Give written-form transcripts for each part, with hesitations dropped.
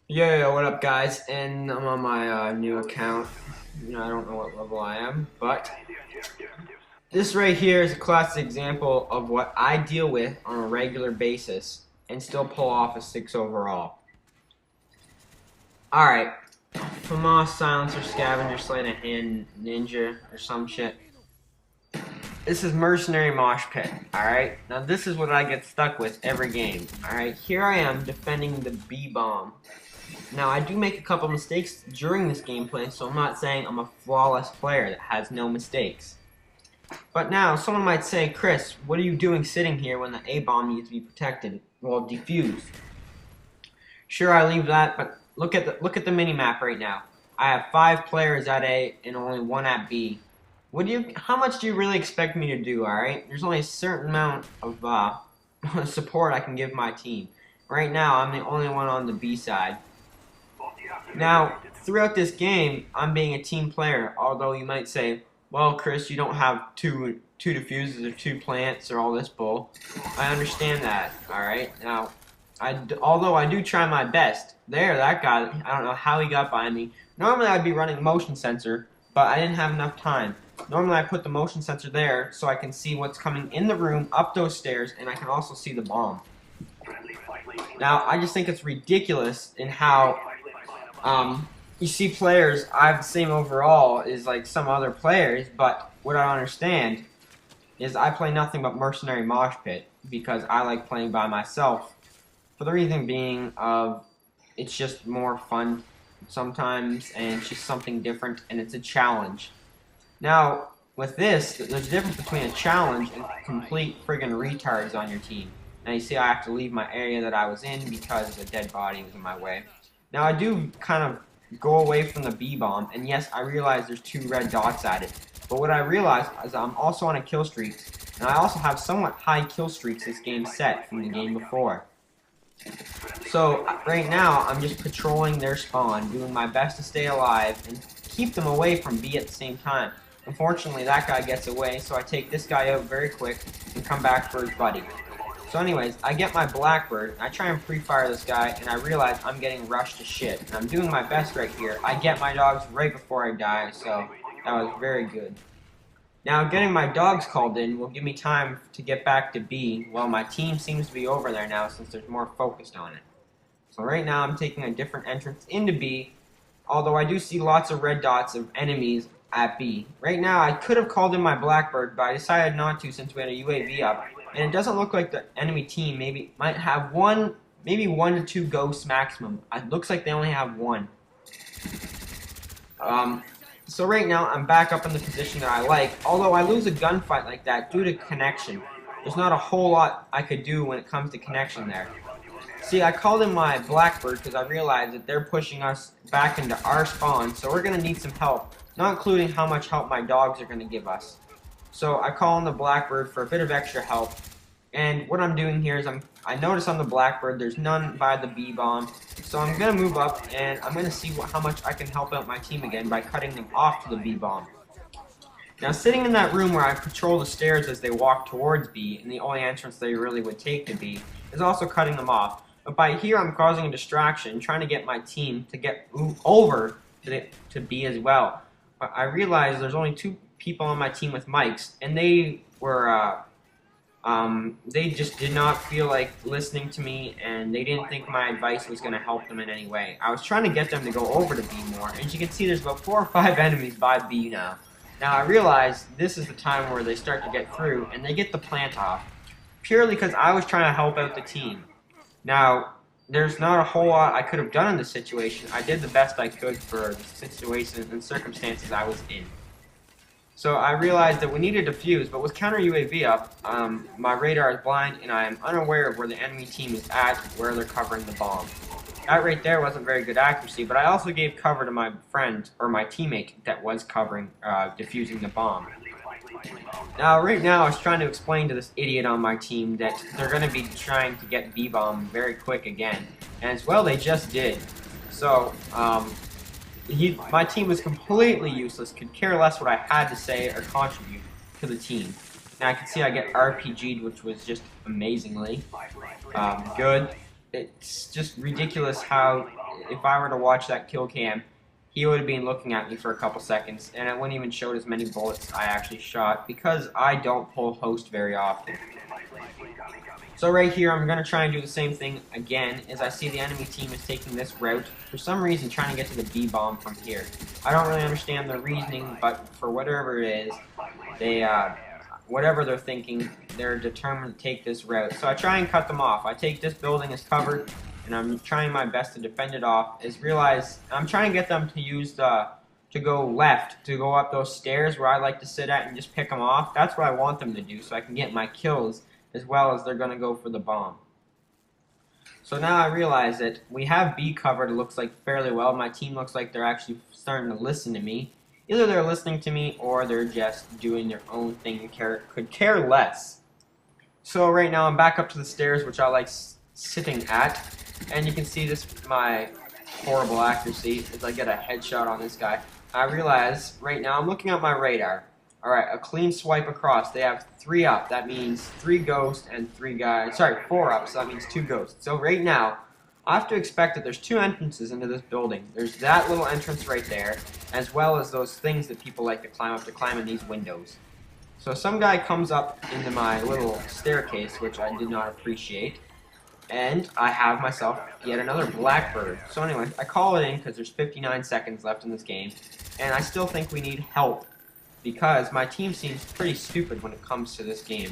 Yo, what up, guys? And I'm on my new account. I don't know what level I am, but this right here is a classic example of what I deal with on a regular basis and still pull off a 6 overall. Alright, FAMAS Silencer Scavenger Sleight of Hand Ninja or some shit. This is Mercenary Mosh Pit, alright? Now this is what I get stuck with every game, alright? Here I am defending the B-bomb. Now, I do make a couple mistakes during this gameplay, so I'm not saying I'm a flawless player that has no mistakes. But now, someone might say, Chris, what are you doing sitting here when the A-bomb needs to be protected? Well, defused. Sure, I leave that, but look at the mini-map right now. I have 5 players at A and only 1 at B. How much do you really expect me to do, alright? There's only a certain amount of support I can give my team. Right now, I'm the only one on the B side. Now, throughout this game, I'm being a team player, although you might say, well, Chris, you don't have two diffusers or 2 plants or all this bull. I understand that, alright? Now, although I do try my best, that guy, I don't know how he got by me. Normally, I'd be running motion sensor, but I didn't have enough time. Normally, I put the motion sensor there so I can see what's coming in the room, up those stairs, and I can also see the bomb. Now, I just think it's ridiculous in how you see players, I have the same overall as like some other players, but what I don't understand is I play nothing but Mercenary Mosh Pit because I like playing by myself. For the reason being of it's just more fun sometimes and it's just something different and it's a challenge. Now, with this, there's a difference between a challenge and complete friggin' retards on your team. Now you see I have to leave my area that I was in because the dead body was in my way. Now I do kind of go away from the B-bomb, and yes, I realize there's 2 red dots at it. But what I realize is I'm also on a kill streak, and I also have somewhat high kill streaks this game set from the game before. So right now, I'm just patrolling their spawn, doing my best to stay alive and keep them away from B at the same time. Unfortunately, that guy gets away, so I take this guy out very quick and come back for his buddy. So anyways, I get my Blackbird, I try and pre-fire this guy, and I realize I'm getting rushed to shit. And I'm doing my best right here. I get my dogs right before I die, so that was very good. Now, getting my dogs called in will give me time to get back to B, while my team seems to be over there now since there's more focused on it. So right now, I'm taking a different entrance into B, although I do see lots of red dots of enemies at B. Right now, I could have called in my Blackbird, but I decided not to since we had a UAV up. And it doesn't look like the enemy team might have maybe 1 to 2 ghosts maximum. It looks like they only have 1. So right now I'm back up in the position that I like. Although I lose a gunfight like that due to connection, there's not a whole lot I could do when it comes to connection there. See, I called in my Blackbird because I realized that they're pushing us back into our spawn, so we're going to need some help, not including how much help my dogs are going to give us. So I call in the Blackbird for a bit of extra help. And what I'm doing here is I notice on the Blackbird there's none by the B-bomb. So I'm going to move up and I'm going to see how much I can help out my team again by cutting them off to the B-bomb. Now sitting in that room where I patrol the stairs as they walk towards B, and the only entrance they really would take to B, is also cutting them off. But by here I'm causing a distraction, trying to get my team to get over to B as well. But I realize there's only 2 people on my team with mics, and they just did not feel like listening to me, and they didn't think my advice was going to help them in any way. I was trying to get them to go over to B more, and as you can see, there's about 4 or 5 enemies by B now. Now I realize this is the time where they start to get through, and they get the plant off, purely because I was trying to help out the team. Now, there's not a whole lot I could have done in this situation. I did the best I could for the situation and circumstances I was in. So I realized that we needed to defuse, but with counter UAV up, my radar is blind and I am unaware of where the enemy team is at, where they're covering the bomb. That right there wasn't very good accuracy, but I also gave cover to my friend, or my teammate, that was covering, defusing the bomb. Now, right now, I was trying to explain to this idiot on my team that they're going to be trying to get B-bomb very quick again. And as well, they just did. So, my team was completely useless, could care less what I had to say or contribute to the team. Now I can see I get RPG'd, which was just amazingly good. it's just ridiculous how if I were to watch that kill cam, he would have been looking at me for a couple seconds, and it wouldn't even show as many bullets I actually shot because I don't pull host very often. So right here, I'm going to try and do the same thing again, as I see the enemy team is taking this route, for some reason trying to get to the B-bomb from here. I don't really understand their reasoning, but for whatever it is, they, whatever they're thinking, they're determined to take this route. So I try and cut them off. I take this building as cover, and I'm trying my best to defend it off, realize I'm trying to get them to use to go left, to go up those stairs where I like to sit at and just pick them off. That's what I want them to do, so I can get my kills, as well as they're going to go for the bomb. So now I realize that we have B covered, it looks like fairly well. My team looks like they're actually starting to listen to me. Either they're listening to me or they're just doing their own thing and could care less. So right now I'm back up to the stairs, which I like sitting at. And you can see this, my horrible accuracy, as I get a headshot on this guy. I realize right now I'm looking at my radar. Alright, a clean swipe across. They have 3 up. That means 3 ghosts and 3 guys. Sorry, 4 up, so that means 2 ghosts. So right now, I have to expect that there's 2 entrances into this building. There's that little entrance right there, as well as those things that people like to climb in these windows. So some guy comes up into my little staircase, which I did not appreciate, and I have myself yet another Blackbird. So anyway, I call it in because there's 59 seconds left in this game, and I still think we need help, because my team seems pretty stupid when it comes to this game.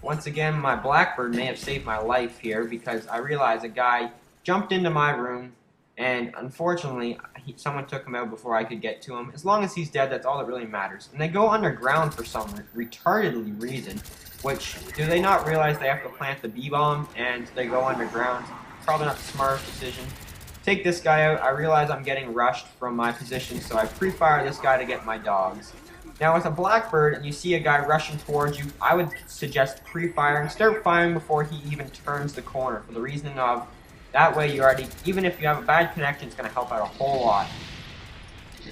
Once again, my Blackbird may have saved my life here, because I realized a guy jumped into my room, and unfortunately, someone took him out before I could get to him. As long as he's dead, that's all that really matters. And they go underground for some retardedly reason, which, do they not realize they have to plant the B-bomb, and they go underground? Probably not the smartest decision. Take this guy out. I realize I'm getting rushed from my position, so I pre-fire this guy to get my dogs. Now with a Blackbird and you see a guy rushing towards you, I would suggest pre-firing. Start firing before he even turns the corner, for the reasoning of that way you already, even if you have a bad connection, it's going to help out a whole lot.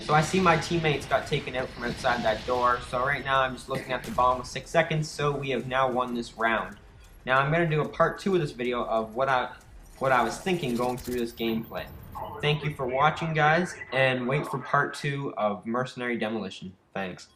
So I see my teammates got taken out from outside that door, so right now I'm just looking at the bomb with 6 seconds, so we have now won this round. Now I'm going to do a part 2 of this video of what I was thinking going through this gameplay. Thank you for watching, guys, and wait for part 2 of Mercenary Demolition. Thanks.